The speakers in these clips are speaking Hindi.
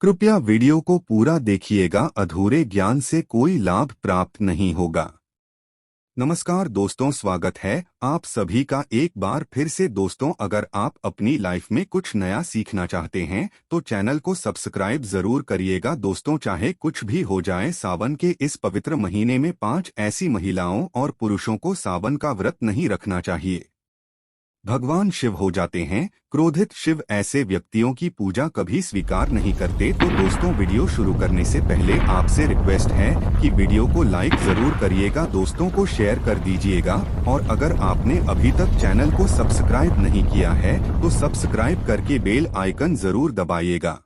कृपया वीडियो को पूरा देखिएगा, अधूरे ज्ञान से कोई लाभ प्राप्त नहीं होगा। नमस्कार दोस्तों, स्वागत है आप सभी का एक बार फिर से। दोस्तों, अगर आप अपनी लाइफ में कुछ नया सीखना चाहते हैं तो चैनल को सब्सक्राइब जरूर करिएगा। दोस्तों, चाहे कुछ भी हो जाए, सावन के इस पवित्र महीने में 5 ऐसी महिलाओं और पुरुषों को सावन का व्रत नहीं रखना चाहिए। भगवान शिव हो जाते हैं क्रोधित। शिव ऐसे व्यक्तियों की पूजा कभी स्वीकार नहीं करते। तो दोस्तों, वीडियो शुरू करने से पहले आपसे रिक्वेस्ट है कि वीडियो को लाइक जरूर करिएगा, दोस्तों को शेयर कर दीजिएगा और अगर आपने अभी तक चैनल को सब्सक्राइब नहीं किया है तो सब्सक्राइब करके बेल आइकन जरूर दबाइएगा।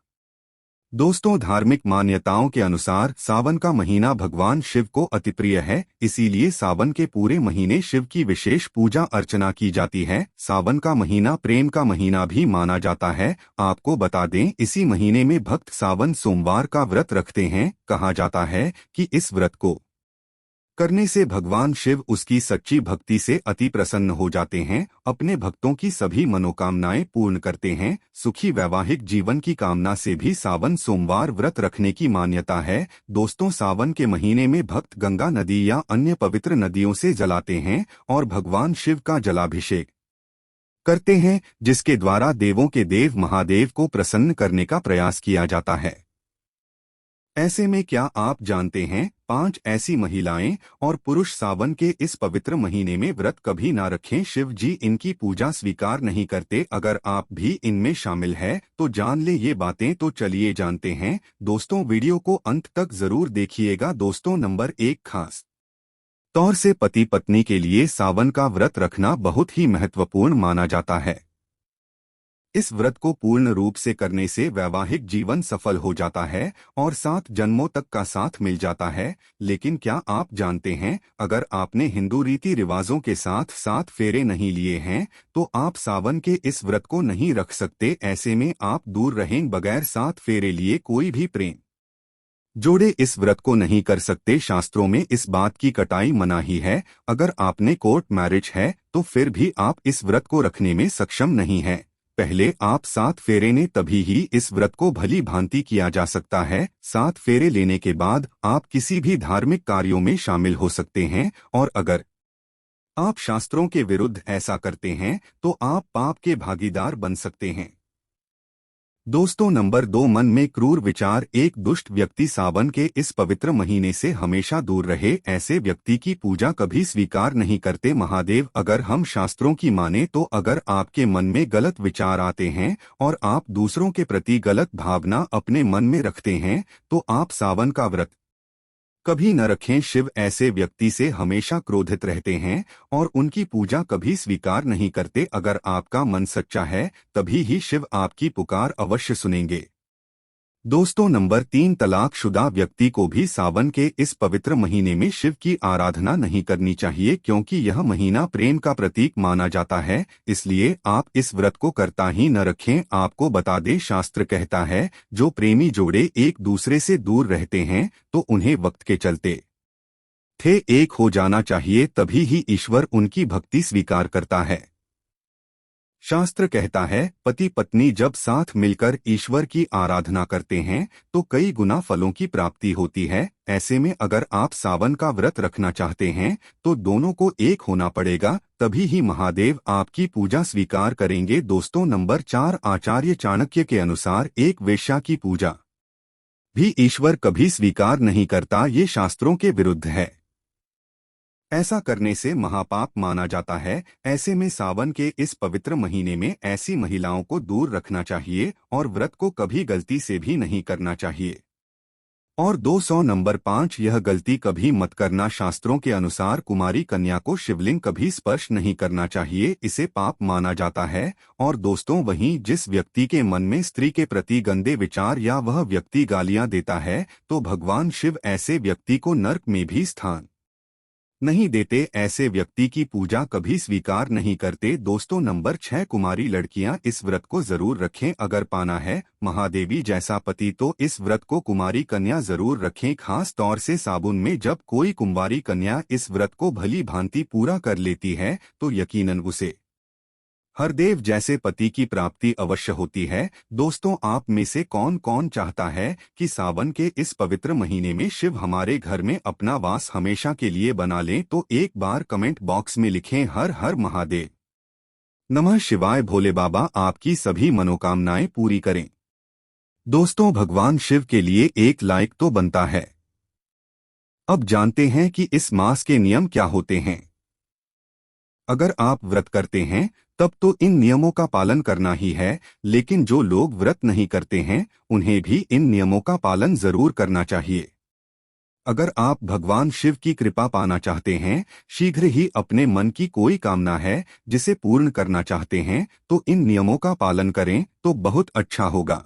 दोस्तों, धार्मिक मान्यताओं के अनुसार सावन का महीना भगवान शिव को अति प्रिय है, इसीलिए सावन के पूरे महीने शिव की विशेष पूजा अर्चना की जाती है। सावन का महीना प्रेम का महीना भी माना जाता है। आपको बता दें, इसी महीने में भक्त सावन सोमवार का व्रत रखते हैं। कहा जाता है कि इस व्रत को करने से भगवान शिव उसकी सच्ची भक्ति से अति प्रसन्न हो जाते हैं, अपने भक्तों की सभी मनोकामनाएं पूर्ण करते हैं। सुखी वैवाहिक जीवन की कामना से भी सावन सोमवार व्रत रखने की मान्यता है। दोस्तों, सावन के महीने में भक्त गंगा नदी या अन्य पवित्र नदियों से जलाते हैं और भगवान शिव का जलाभिषेक करते हैं, जिसके द्वारा देवों के देव महादेव को प्रसन्न करने का प्रयास किया जाता है। ऐसे में क्या आप जानते हैं, 5 ऐसी महिलाएं और पुरुष सावन के इस पवित्र महीने में व्रत कभी ना रखें। शिव जी इनकी पूजा स्वीकार नहीं करते। अगर आप भी इनमें शामिल है तो जान ले ये बातें। तो चलिए जानते हैं। दोस्तों, वीडियो को अंत तक जरूर देखिएगा। दोस्तों, नंबर 1, खास तौर से पति पत्नी के लिए सावन का व्रत रखना बहुत ही महत्वपूर्ण माना जाता है। इस व्रत को पूर्ण रूप से करने से वैवाहिक जीवन सफल हो जाता है और 7 जन्मों तक का साथ मिल जाता है। लेकिन क्या आप जानते हैं, अगर आपने हिंदू रीति रिवाजों के साथ 7 फेरे नहीं लिए हैं तो आप सावन के इस व्रत को नहीं रख सकते। ऐसे में आप दूर रहें। बगैर 7 फेरे लिए कोई भी प्रेम जोड़े इस व्रत को नहीं कर सकते। शास्त्रों में इस बात की कटाई मनाही है। अगर आपने कोर्ट मैरिज है तो फिर भी आप इस व्रत को रखने में सक्षम नहीं है। पहले आप 7 फेरे ने तभी ही इस व्रत को भली भांति किया जा सकता है। 7 फेरे लेने के बाद आप किसी भी धार्मिक कार्यों में शामिल हो सकते हैं और अगर आप शास्त्रों के विरुद्ध ऐसा करते हैं तो आप पाप के भागीदार बन सकते हैं। दोस्तों, नंबर 2, मन में क्रूर विचार। एक दुष्ट व्यक्ति सावन के इस पवित्र महीने से हमेशा दूर रहे। ऐसे व्यक्ति की पूजा कभी स्वीकार नहीं करते महादेव। अगर हम शास्त्रों की माने तो अगर आपके मन में गलत विचार आते हैं और आप दूसरों के प्रति गलत भावना अपने मन में रखते हैं तो आप सावन का व्रत कभी न रखें। शिव ऐसे व्यक्ति से हमेशा क्रोधित रहते हैं और उनकी पूजा कभी स्वीकार नहीं करते। अगर आपका मन सच्चा है तभी ही शिव आपकी पुकार अवश्य सुनेंगे। दोस्तों, नंबर 3, तलाकशुदा व्यक्ति को भी सावन के इस पवित्र महीने में शिव की आराधना नहीं करनी चाहिए, क्योंकि यह महीना प्रेम का प्रतीक माना जाता है। इसलिए आप इस व्रत को करता ही न रखें। आपको बता दें, शास्त्र कहता है जो प्रेमी जोड़े एक दूसरे से दूर रहते हैं तो उन्हें वक्त के चलते थे एक हो जाना चाहिए, तभी ही ईश्वर उनकी भक्ति स्वीकार करता है। शास्त्र कहता है, पति पत्नी जब साथ मिलकर ईश्वर की आराधना करते हैं तो कई गुना फलों की प्राप्ति होती है। ऐसे में अगर आप सावन का व्रत रखना चाहते हैं तो दोनों को एक होना पड़ेगा, तभी ही महादेव आपकी पूजा स्वीकार करेंगे। दोस्तों, नंबर 4, आचार्य चाणक्य के अनुसार एक वेश्या की पूजा भी ईश्वर कभी स्वीकार नहीं करता। ये शास्त्रों के विरुद्ध है। ऐसा करने से महापाप माना जाता है। ऐसे में सावन के इस पवित्र महीने में ऐसी महिलाओं को दूर रखना चाहिए और व्रत को कभी गलती से भी नहीं करना चाहिए। और 200 नंबर 5, यह गलती कभी मत करना। शास्त्रों के अनुसार कुमारी कन्या को शिवलिंग कभी स्पर्श नहीं करना चाहिए, इसे पाप माना जाता है। और दोस्तों, वहीं जिस व्यक्ति के मन में स्त्री के प्रति गंदे विचार या वह व्यक्ति गालियां देता है तो भगवान शिव ऐसे व्यक्ति को नर्क में भी स्थान नहीं देते। ऐसे व्यक्ति की पूजा कभी स्वीकार नहीं करते। दोस्तों, नंबर 6, कुमारी लड़कियां इस व्रत को जरूर रखें। अगर पाना है महादेवी जैसा पति तो इस व्रत को कुमारी कन्या जरूर रखें। खास तौर से सावन में जब कोई कुंवारी कन्या इस व्रत को भली भांति पूरा कर लेती है तो यकीनन उसे हरदेव जैसे पति की प्राप्ति अवश्य होती है। दोस्तों, आप में से कौन कौन चाहता है कि सावन के इस पवित्र महीने में शिव हमारे घर में अपना वास हमेशा के लिए बना लें? तो एक बार कमेंट बॉक्स में लिखें हर हर महादेव। नमः शिवाय। भोले बाबा आपकी सभी मनोकामनाएं पूरी करें। दोस्तों, भगवान शिव के लिए एक लाइक तो बनता है। अब जानते हैं कि इस मास के नियम क्या होते हैं। अगर आप व्रत करते हैं तब तो इन नियमों का पालन करना ही है, लेकिन जो लोग व्रत नहीं करते हैं उन्हें भी इन नियमों का पालन जरूर करना चाहिए। अगर आप भगवान शिव की कृपा पाना चाहते हैं, शीघ्र ही अपने मन की कोई कामना है जिसे पूर्ण करना चाहते हैं, तो इन नियमों का पालन करें तो बहुत अच्छा होगा।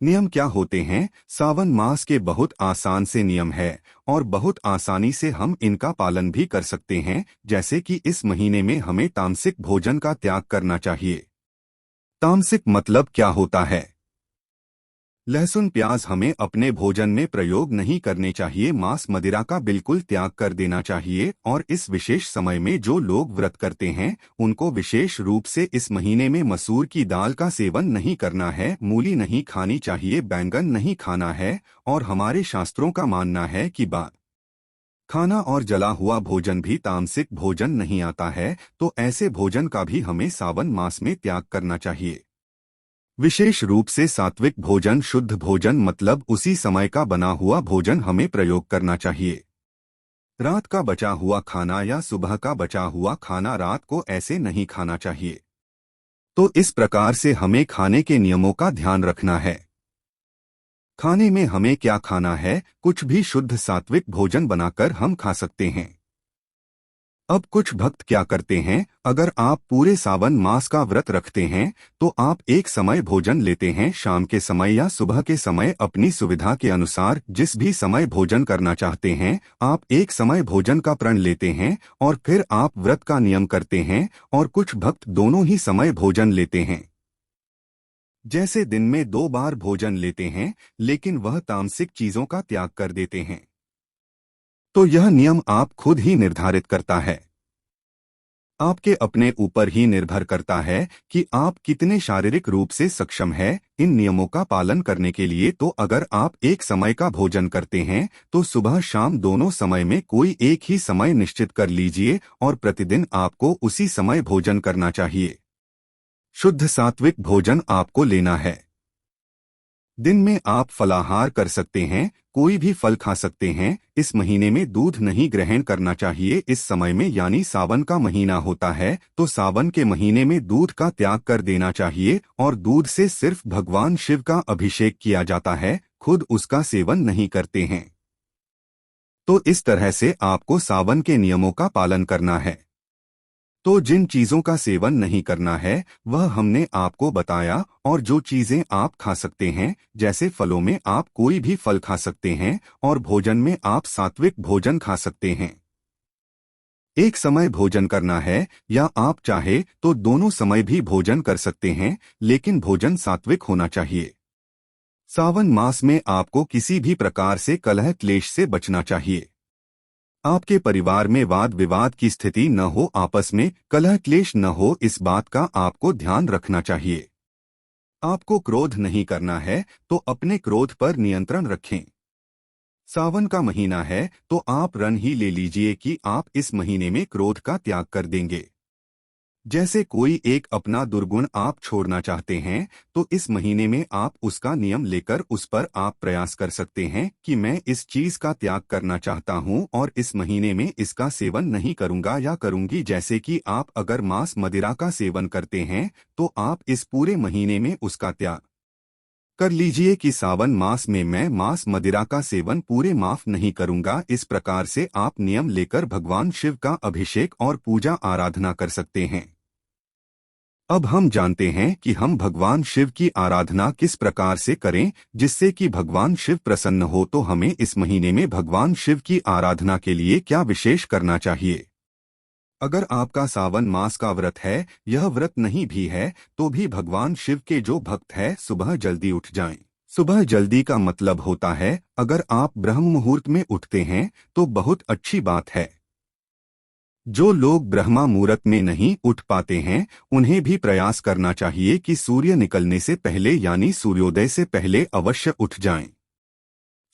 नियम क्या होते हैं? सावन मास के बहुत आसान से नियम है और बहुत आसानी से हम इनका पालन भी कर सकते हैं। जैसे कि इस महीने में हमें तामसिक भोजन का त्याग करना चाहिए। तामसिक मतलब क्या होता है? लहसुन प्याज हमें अपने भोजन में प्रयोग नहीं करने चाहिए। मांस मदिरा का बिल्कुल त्याग कर देना चाहिए। और इस विशेष समय में जो लोग व्रत करते हैं उनको विशेष रूप से इस महीने में मसूर की दाल का सेवन नहीं करना है, मूली नहीं खानी चाहिए, बैंगन नहीं खाना है। और हमारे शास्त्रों का मानना है कि बात खाना और जला हुआ भोजन भी तामसिक भोजन नहीं आता है, तो ऐसे भोजन का भी हमें सावन मास में त्याग करना चाहिए। विशेष रूप से सात्विक भोजन, शुद्ध भोजन मतलब उसी समय का बना हुआ भोजन हमें प्रयोग करना चाहिए। रात का बचा हुआ खाना या सुबह का बचा हुआ खाना रात को ऐसे नहीं खाना चाहिए। तो इस प्रकार से हमें खाने के नियमों का ध्यान रखना है। खाने में हमें क्या खाना है? कुछ भी शुद्ध सात्विक भोजन बनाकर हम खा सकते हैं। अब कुछ भक्त क्या करते हैं? अगर आप पूरे सावन मास का व्रत रखते हैं तो आप एक समय भोजन लेते हैं, शाम के समय या सुबह के समय, अपनी सुविधा के अनुसार जिस भी समय भोजन करना चाहते हैं आप एक समय भोजन का प्रण लेते हैं और फिर आप व्रत का नियम करते हैं। और कुछ भक्त दोनों ही समय भोजन लेते हैं। जैसे दिन में 2 बार भोजन लेते हैं, लेकिन वह तामसिक चीजों का त्याग कर देते हैं। तो यह नियम आप खुद ही निर्धारित करता है। आपके अपने ऊपर ही निर्भर करता है कि आप कितने शारीरिक रूप से सक्षम है इन नियमों का पालन करने के लिए। तो अगर आप एक समय का भोजन करते हैं तो सुबह शाम दोनों समय में कोई एक ही समय निश्चित कर लीजिए और प्रतिदिन आपको उसी समय भोजन करना चाहिए। शुद्ध सात्विक भोजन आपको लेना है। दिन में आप फलाहार कर सकते हैं, कोई भी फल खा सकते हैं। इस महीने में दूध नहीं ग्रहण करना चाहिए। इस समय में यानी सावन का महीना होता है तो सावन के महीने में दूध का त्याग कर देना चाहिए और दूध से सिर्फ भगवान शिव का अभिषेक किया जाता है, खुद उसका सेवन नहीं करते हैं। तो इस तरह से आपको सावन के नियमों का पालन करना है। तो जिन चीजों का सेवन नहीं करना है वह हमने आपको बताया, और जो चीजें आप खा सकते हैं, जैसे फलों में आप कोई भी फल खा सकते हैं और भोजन में आप सात्विक भोजन खा सकते हैं। एक समय भोजन करना है या आप चाहे तो दोनों समय भी भोजन कर सकते हैं, लेकिन भोजन सात्विक होना चाहिए। सावन मास में आपको किसी भी प्रकार से कलह क्लेश से बचना चाहिए। आपके परिवार में वाद विवाद की स्थिति न हो, आपस में कलह क्लेश न हो, इस बात का आपको ध्यान रखना चाहिए। आपको क्रोध नहीं करना है तो अपने क्रोध पर नियंत्रण रखें। सावन का महीना है तो आप रण ही ले लीजिए कि आप इस महीने में क्रोध का त्याग कर देंगे। जैसे कोई एक अपना दुर्गुण आप छोड़ना चाहते हैं तो इस महीने में आप उसका नियम लेकर उस पर आप प्रयास कर सकते हैं कि मैं इस चीज का त्याग करना चाहता हूं और इस महीने में इसका सेवन नहीं करूंगा या करूंगी। जैसे कि आप अगर मांस मदिरा का सेवन करते हैं तो आप इस पूरे महीने में उसका त्याग कर लीजिए कि सावन मास में मैं मांस मदिरा का सेवन पूरे माफ नहीं करूंगा। इस प्रकार से आप नियम लेकर भगवान शिव का अभिषेक और पूजा आराधना कर सकते हैं। अब हम जानते हैं कि हम भगवान शिव की आराधना किस प्रकार से करें जिससे कि भगवान शिव प्रसन्न हो। तो हमें इस महीने में भगवान शिव की आराधना के लिए क्या विशेष करना चाहिए? अगर आपका सावन मास का व्रत है, यह व्रत नहीं भी है, तो भी भगवान शिव के जो भक्त हैं सुबह जल्दी उठ जाएं। सुबह जल्दी का मतलब होता है अगर आप ब्रह्म मुहूर्त में उठते हैं तो बहुत अच्छी बात है। जो लोग ब्रह्मा मुहूर्त में नहीं उठ पाते हैं, उन्हें भी प्रयास करना चाहिए कि सूर्य निकलने से पहले यानी सूर्योदय से पहले अवश्य उठ जाएं।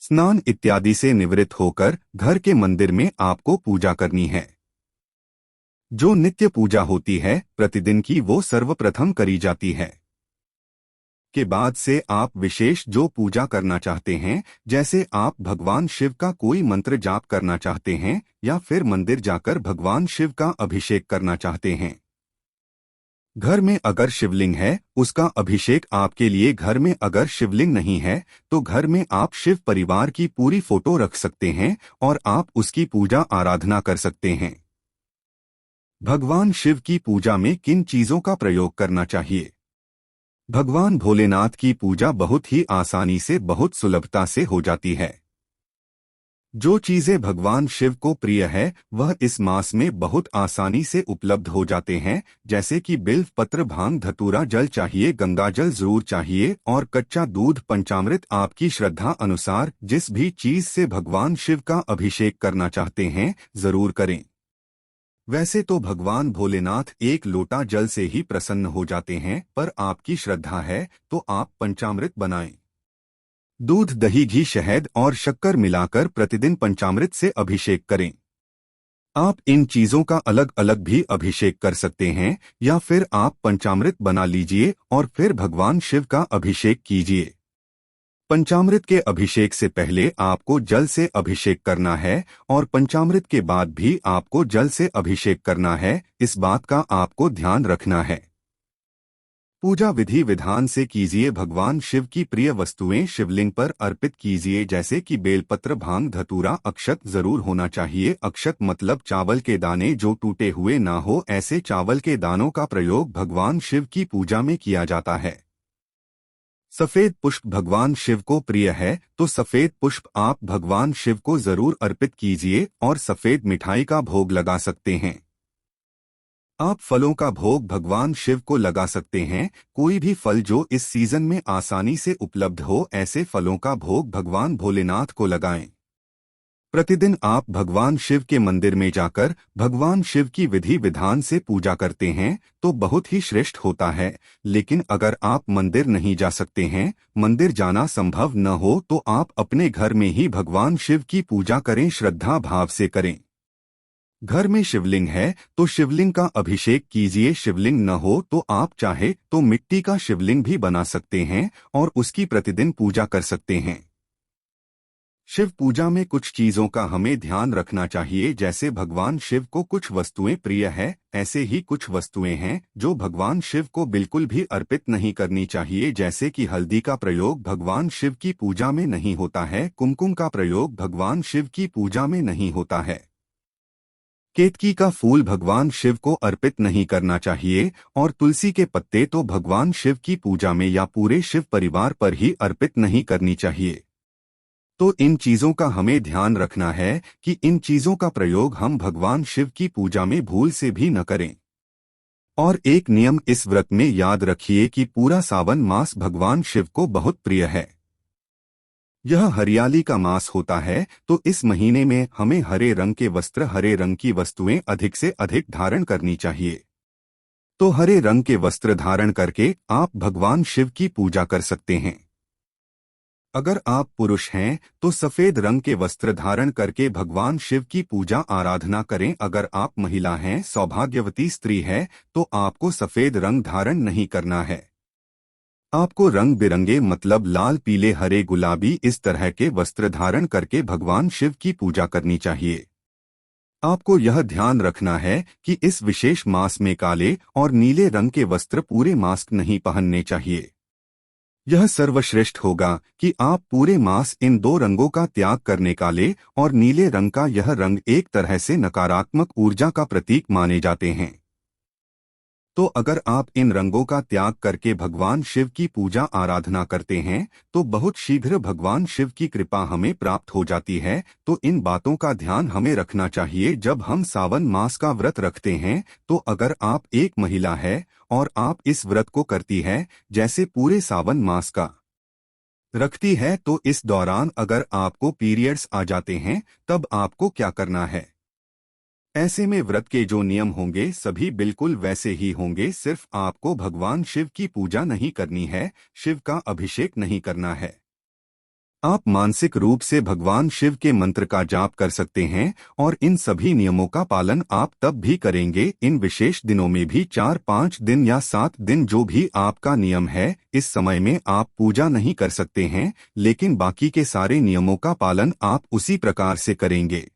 स्नान इत्यादि से निवृत्त होकर घर के मंदिर में आपको पूजा करनी है। जो नित्य पूजा होती है प्रतिदिन की, वो सर्वप्रथम करी जाती है। के बाद से आप विशेष जो पूजा करना चाहते हैं, जैसे आप भगवान शिव का कोई मंत्र जाप करना चाहते हैं या फिर मंदिर जाकर भगवान शिव का अभिषेक करना चाहते हैं। घर में अगर शिवलिंग है, उसका अभिषेक आपके लिए। घर में अगर शिवलिंग नहीं है तो घर में आप शिव परिवार की पूरी फोटो रख सकते हैं और आप उसकी पूजा आराधना कर सकते हैं। भगवान शिव की पूजा में किन चीजों का प्रयोग करना चाहिए? भगवान भोलेनाथ की पूजा बहुत ही आसानी से, बहुत सुलभता से हो जाती है। जो चीजें भगवान शिव को प्रिय है वह इस मास में बहुत आसानी से उपलब्ध हो जाते हैं, जैसे कि बिल्व पत्र, भांग, धतूरा, जल चाहिए, गंगा जल जरूर चाहिए और कच्चा दूध, पंचामृत। आपकी श्रद्धा अनुसार जिस भी चीज से भगवान शिव का अभिषेक करना चाहते हैं जरूर करें। वैसे तो भगवान भोलेनाथ एक लोटा जल से ही प्रसन्न हो जाते हैं, पर आपकी श्रद्धा है तो आप पंचामृत बनाएं। दूध, दही, घी, शहद और शक्कर मिलाकर प्रतिदिन पंचामृत से अभिषेक करें। आप इन चीजों का अलग अलग भी अभिषेक कर सकते हैं या फिर आप पंचामृत बना लीजिए और फिर भगवान शिव का अभिषेक कीजिए। पंचामृत के अभिषेक से पहले आपको जल से अभिषेक करना है और पंचामृत के बाद भी आपको जल से अभिषेक करना है, इस बात का आपको ध्यान रखना है। पूजा विधि विधान से कीजिए। भगवान शिव की प्रिय वस्तुएं शिवलिंग पर अर्पित कीजिए, जैसे कि बेलपत्र, भांग, धतूरा। अक्षत जरूर होना चाहिए। अक्षत मतलब चावल के दाने जो टूटे हुए ना हो, ऐसे चावल के दानों का प्रयोग भगवान शिव की पूजा में किया जाता है। सफेद पुष्प भगवान शिव को प्रिय है तो सफेद पुष्प आप भगवान शिव को जरूर अर्पित कीजिए और सफेद मिठाई का भोग लगा सकते हैं। आप फलों का भोग भगवान शिव को लगा सकते हैं। कोई भी फल जो इस सीजन में आसानी से उपलब्ध हो, ऐसे फलों का भोग भगवान भोलेनाथ को लगाएं। प्रतिदिन आप भगवान शिव के मंदिर में जाकर भगवान शिव की विधि विधान से पूजा करते हैं तो बहुत ही श्रेष्ठ होता है। लेकिन अगर आप मंदिर नहीं जा सकते हैं, मंदिर जाना संभव न हो, तो आप अपने घर में ही भगवान शिव की पूजा करें, श्रद्धा भाव से करें। घर में शिवलिंग है तो शिवलिंग का अभिषेक कीजिए। शिवलिंग न हो तो आप चाहे तो मिट्टी का शिवलिंग भी बना सकते हैं और उसकी प्रतिदिन पूजा कर सकते हैं। शिव पूजा में कुछ चीजों का हमें ध्यान रखना चाहिए। जैसे भगवान शिव को कुछ वस्तुएं प्रिय है, ऐसे ही कुछ वस्तुएं हैं जो भगवान शिव को बिल्कुल भी अर्पित नहीं करनी चाहिए। जैसे कि हल्दी का प्रयोग भगवान शिव की पूजा में नहीं होता है, कुमकुम का प्रयोग भगवान शिव की पूजा में नहीं होता है, केतकी का फूल भगवान शिव को अर्पित नहीं करना चाहिए और तुलसी के पत्ते तो भगवान शिव की पूजा में या पूरे शिव परिवार पर ही अर्पित नहीं करनी चाहिए। तो इन चीजों का हमें ध्यान रखना है कि इन चीजों का प्रयोग हम भगवान शिव की पूजा में भूल से भी न करें। और एक नियम इस व्रत में याद रखिए कि पूरा सावन मास भगवान शिव को बहुत प्रिय है। यह हरियाली का मास होता है, तो इस महीने में हमें हरे रंग के वस्त्र, हरे रंग की वस्तुएं अधिक से अधिक धारण करनी चाहिए। तो हरे रंग के वस्त्र धारण करके आप भगवान शिव की पूजा कर सकते हैं। अगर आप पुरुष हैं तो सफेद रंग के वस्त्र धारण करके भगवान शिव की पूजा आराधना करें। अगर आप महिला हैं, सौभाग्यवती स्त्री है, तो आपको सफेद रंग धारण नहीं करना है। आपको रंग बिरंगे मतलब लाल, पीले, हरे, गुलाबी इस तरह के वस्त्र धारण करके भगवान शिव की पूजा करनी चाहिए। आपको यह ध्यान रखना है कि इस विशेष मास में काले और नीले रंग के वस्त्र पूरे मास नहीं पहनने चाहिए। यह सर्वश्रेष्ठ होगा कि आप पूरे मास इन दो रंगों का त्याग करने, काले और नीले रंग का। यह रंग एक तरह से नकारात्मक ऊर्जा का प्रतीक माने जाते हैं। तो अगर आप इन रंगों का त्याग करके भगवान शिव की पूजा आराधना करते हैं तो बहुत शीघ्र भगवान शिव की कृपा हमें प्राप्त हो जाती है। तो इन बातों का ध्यान हमें रखना चाहिए जब हम सावन मास का व्रत रखते हैं। तो अगर आप एक महिला है और आप इस व्रत को करती है, जैसे पूरे सावन मास का रखती है, तो इस दौरान अगर आपको पीरियड्स आ जाते हैं तब आपको क्या करना है? ऐसे में व्रत के जो नियम होंगे सभी बिल्कुल वैसे ही होंगे, सिर्फ आपको भगवान शिव की पूजा नहीं करनी है, शिव का अभिषेक नहीं करना है। आप मानसिक रूप से भगवान शिव के मंत्र का जाप कर सकते हैं और इन सभी नियमों का पालन आप तब भी करेंगे। इन विशेष दिनों में भी 4-5 दिन या 7 दिन जो भी आपका नियम है, इस समय में आप पूजा नहीं कर सकते हैं, लेकिन बाकी के सारे नियमों का पालन आप उसी प्रकार से करेंगे।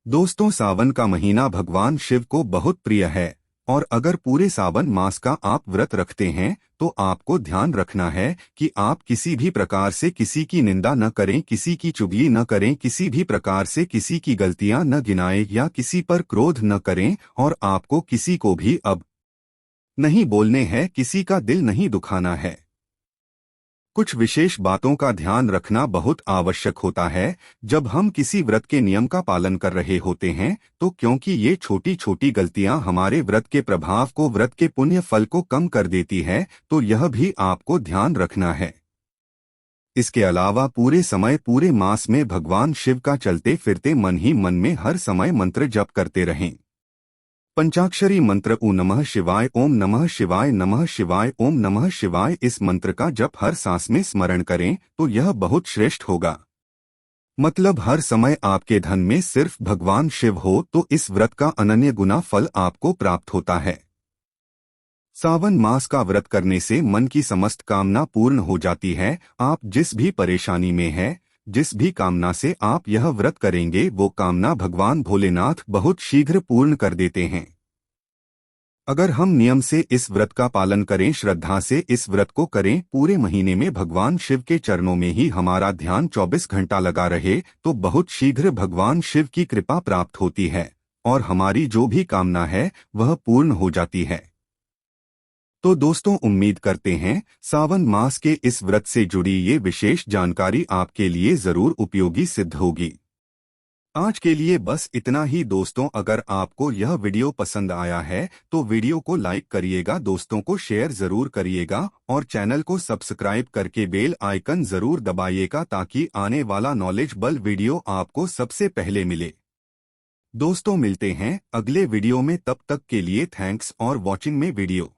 दोस्तों, सावन का महीना भगवान शिव को बहुत प्रिय है और अगर पूरे सावन मास का आप व्रत रखते हैं तो आपको ध्यान रखना है कि आप किसी भी प्रकार से किसी की निंदा न करें, किसी की चुगली न करें, किसी भी प्रकार से किसी की गलतियां न गिनाएं या किसी पर क्रोध न करें, और आपको किसी को भी अब नहीं बोलने हैं, किसी का दिल नहीं दुखाना है। कुछ विशेष बातों का ध्यान रखना बहुत आवश्यक होता है जब हम किसी व्रत के नियम का पालन कर रहे होते हैं, तो क्योंकि ये छोटी छोटी गलतियां हमारे व्रत के प्रभाव को, व्रत के पुण्य फल को कम कर देती है, तो यह भी आपको ध्यान रखना है। इसके अलावा पूरे समय, पूरे मास में भगवान शिव का चलते फिरते मन ही मन में हर समय मंत्र जप करते रहें। पंचाक्षरी मंत्र ओम नमः शिवाय, ओम नमः शिवाय, नमः शिवाय, ओम नमः शिवाय, इस मंत्र का जप हर सांस में स्मरण करें तो यह बहुत श्रेष्ठ होगा। मतलब हर समय आपके धन में सिर्फ भगवान शिव हो तो इस व्रत का अनन्य गुना फल आपको प्राप्त होता है। सावन मास का व्रत करने से मन की समस्त कामना पूर्ण हो जाती है। आप जिस भी परेशानी में है, जिस भी कामना से आप यह व्रत करेंगे, वो कामना भगवान भोलेनाथ बहुत शीघ्र पूर्ण कर देते हैं। अगर हम नियम से इस व्रत का पालन करें, श्रद्धा से इस व्रत को करें, पूरे महीने में भगवान शिव के चरणों में ही हमारा ध्यान 24 घंटा लगा रहे, तो बहुत शीघ्र भगवान शिव की कृपा प्राप्त होती है और हमारी जो भी कामना है वह पूर्ण हो जाती है। तो दोस्तों, उम्मीद करते हैं सावन मास के इस व्रत से जुड़ी ये विशेष जानकारी आपके लिए जरूर उपयोगी सिद्ध होगी। आज के लिए बस इतना ही दोस्तों। अगर आपको यह वीडियो पसंद आया है तो वीडियो को लाइक करिएगा, दोस्तों को शेयर जरूर करिएगा और चैनल को सब्सक्राइब करके बेल आइकन जरूर दबाइएगा ताकि आने वाला नॉलेजेबल वीडियो आपको सबसे पहले मिले। दोस्तों, मिलते हैं अगले वीडियो में, तब तक के लिए थैंक्स और वॉचिंग में वीडियो।